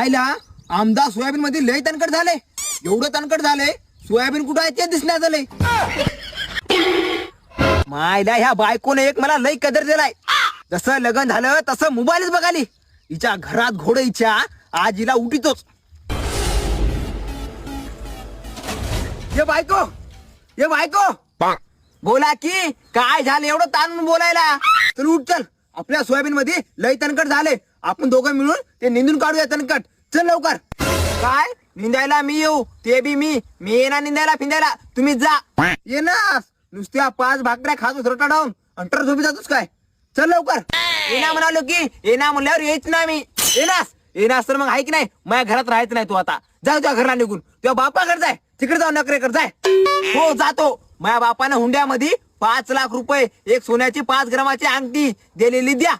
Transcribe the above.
आयला आमदा सोयाबीन मध्ये लय तणकट झाले, एवढं तणकट झाले सोयाबीन कुठं आहे ते दिसण्यात झालंय. मायला ह्या बायकोने एक मला लय कदर दिलाय. जसं लग्न झालं तसं मोबाईलच बघाली. हिच्या घरात घोडे हिच्या आज हिला उठीतोच. ये बायको, ये बायको, बोला की काय झालं एवढं ताण बोलायला. चल उठ, चल आपल्या सोयाबीन मध्ये लय तणकट झाले, आपण दोघं मिळून ते निंदून काढूया तणकट. चल लवकर. काय निंदायला मी येऊ? ते बी मी येणार निंदायला फिंदायला, तुम्ही जा. ये ना नुसत्या 5 भाकऱ्या खातोस रटाडावून अंटर झोपी जातोस काय? चल लवकर. येणार म्हणालो की येणार म्हणल्यावर यायच ना मी. येणार तर मग आहे की नाही, माझ्या घरात राहायचं नाही तू आता. जा तुझ्या घरला निघून, तुझ्या बापाकडे जाय, तिकडे जाऊ नकरे कर जाय. हो जातो. माझ्या बापानं हुंड्यामध्ये 5 लाख रुपये एक सोन्याची 5 ग्रामाची अंगठी दिलेली द्या.